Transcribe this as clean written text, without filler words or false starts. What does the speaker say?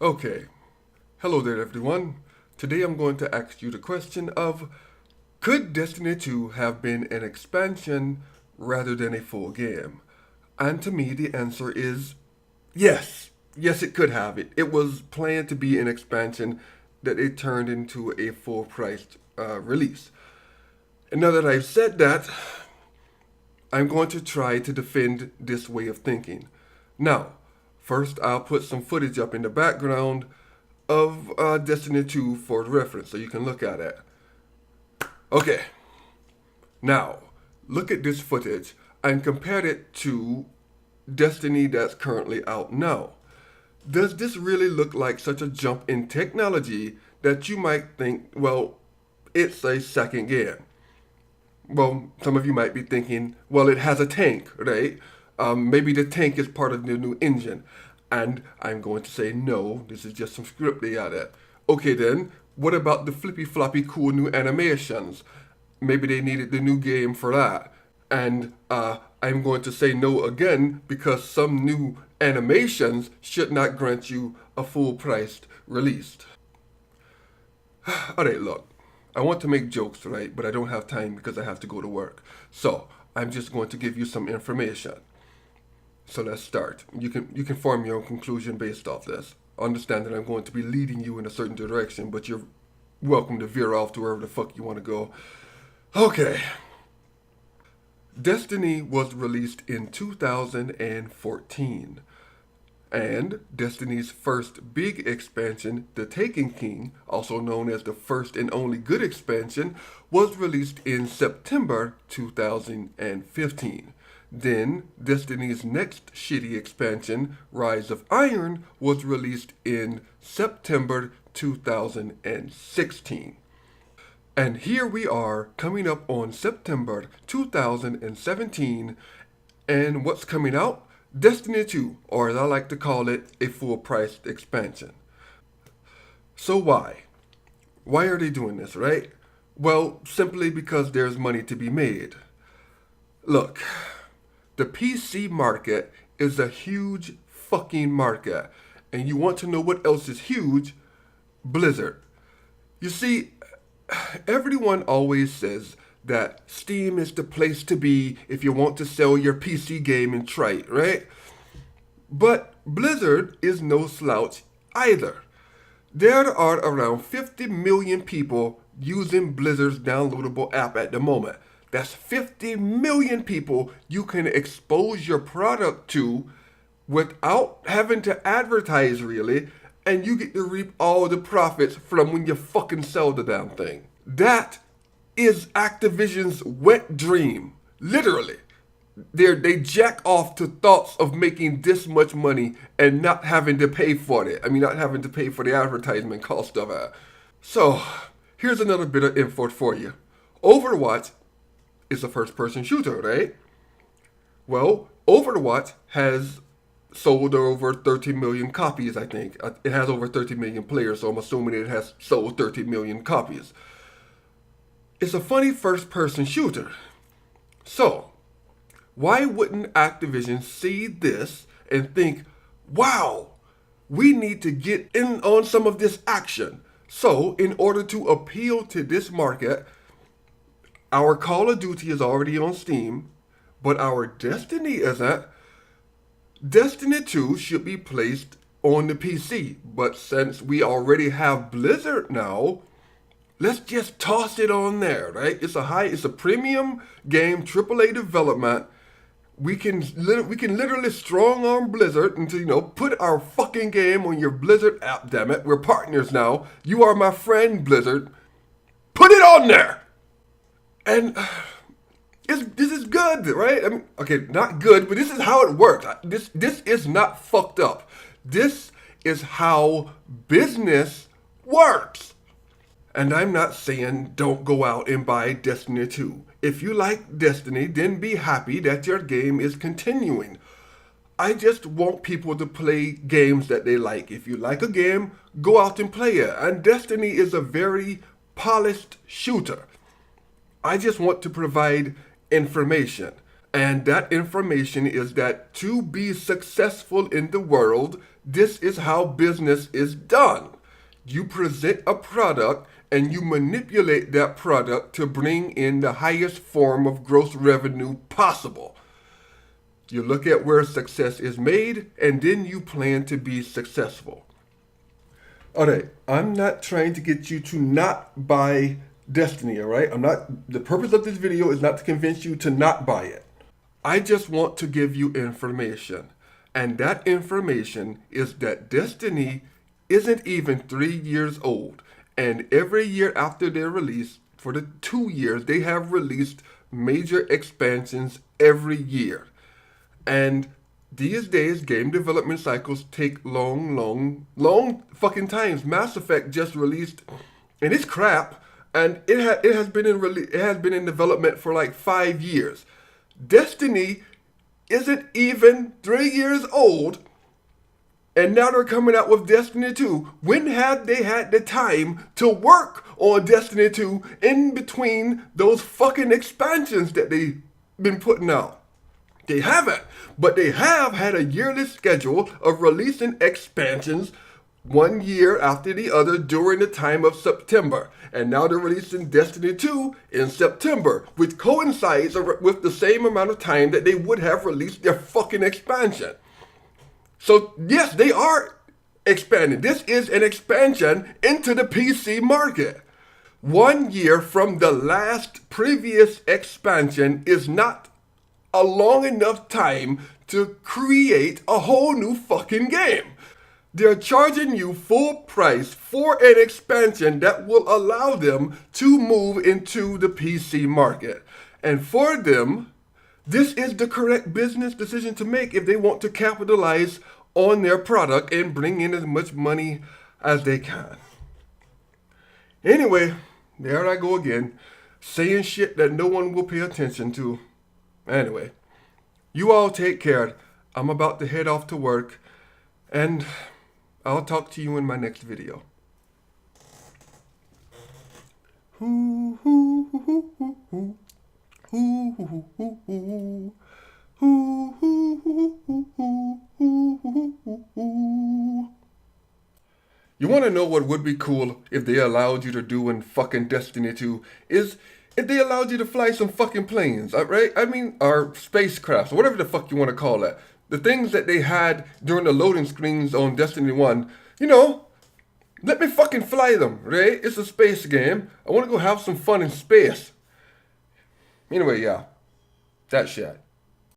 Okay, hello there everyone. Today I'm going to ask you the question of, could Destiny 2 have been an expansion rather than a full game? And to me the answer is yes. Yes, it could have it. It was planned to be an expansion that it turned into a full-priced release. And now that I've said that, I'm going to try to defend this way of thinking. Now, first I'll put some footage up in the background of Destiny 2 for reference so you can look at it. Okay, now look at this footage and compare it to Destiny that's currently out now. Does this really look like such a jump in technology that you might think, well, it's a second game? Well, some of you might be thinking, well, it has a tank, right? Maybe the tank is part of the new engine. And I'm going to say, no, this is just some script they added. Okay then, what about the flippy floppy cool new animations? Maybe they needed the new game for that. And I'm going to say no again because some new animations should not grant you a full-priced release. Alright, look. I want to make jokes, right? But I don't have time because I have to go to work. So, I'm just going to give you some information. So let's start. You can form your own conclusion based off this. Understand that I'm going to be leading you in a certain direction, but you're welcome to veer off to wherever the fuck you want to go. Okay. Destiny was released in 2014. And Destiny's first big expansion, The Taken King, also known as the first and only good expansion, was released in September 2015. Then, Destiny's next shitty expansion, Rise of Iron, was released in September 2016. And here we are, coming up on September 2017, and what's coming out? Destiny 2, or as I like to call it, a full-priced expansion. So why? Why are they doing this, right? Well, simply because there's money to be made. Look, the PC market is a huge fucking market. And you want to know what else is huge? Blizzard. You see, everyone always says that Steam is the place to be if you want to sell your PC game and trite, right? But Blizzard is no slouch either. There are around 50 million people using Blizzard's downloadable app at the moment. That's 50 million people you can expose your product to without having to advertise really, and you get to reap all the profits from when you fucking sell the damn thing. That is Activision's wet dream. Literally. They jack off to thoughts of making this much money and not having to pay for it. I mean, not having to pay for the advertisement cost of it. So, here's another bit of info for you. Overwatch is a first-person shooter, right? Well, Overwatch has sold over 30 million copies, I think. It has over 30 million players, so I'm assuming it has sold 30 million copies. It's a funny first-person shooter. So, why wouldn't Activision see this and think, wow, we need to get in on some of this action? So, in order to appeal to this market, our Call of Duty is already on Steam, but our Destiny isn't. Destiny 2 should be placed on the PC, but since we already have Blizzard now, let's just toss it on there, right? It's a premium game, AAA development. We can literally strong arm Blizzard into, put our fucking game on your Blizzard app, damn it. We're partners now. You are my friend, Blizzard. Put it on there! And this is good, right? I mean, okay, not good, but this is how it works. This is not fucked up. This is how business works. And I'm not saying don't go out and buy Destiny 2. If you like Destiny, then be happy that your game is continuing. I just want people to play games that they like. If you like a game, go out and play it. And Destiny is a very polished shooter. I just want to provide information. And that information is that to be successful in the world, this is how business is done. You present a product and you manipulate that product to bring in the highest form of gross revenue possible. You look at where success is made and then you plan to be successful. Alright, I'm not trying to get you to not buy Destiny, alright? The purpose of this video is not to convince you to not buy it. I just want to give you information. And that information is that Destiny isn't even 3 years old. And every year after their release, for the 2 years, they have released major expansions every year. And these days, game development cycles take long fucking times. Mass Effect just released, and it's crap, and it has been in development for like 5 years. Destiny isn't even 3 years old, and now they're coming out with Destiny 2. When have they had the time to work on Destiny 2 in between those fucking expansions that they've been putting out? They haven't, but they have had a yearly schedule of releasing expansions 1 year after the other during the time of September. And now they're releasing Destiny 2 in September, which coincides with the same amount of time that they would have released their fucking expansion. So yes, they are expanding. This is an expansion into the PC market. 1 year from the last previous expansion is not a long enough time to create a whole new fucking game. They're charging you full price for an expansion that will allow them to move into the PC market. And for them, this is the correct business decision to make if they want to capitalize on their product and bring in as much money as they can. Anyway, there I go again, saying shit that no one will pay attention to. Anyway, you all take care. I'm about to head off to work, and I'll talk to you in my next video. You want to know what would be cool if they allowed you to do in fucking Destiny 2? Is if they allowed you to fly some fucking planes, right? I mean, or spacecrafts, or whatever the fuck you want to call that. The things that they had during the loading screens on Destiny 1, you know, let me fucking fly them, right? It's a space game. I want to go have some fun in space. Anyway, yeah, that shit.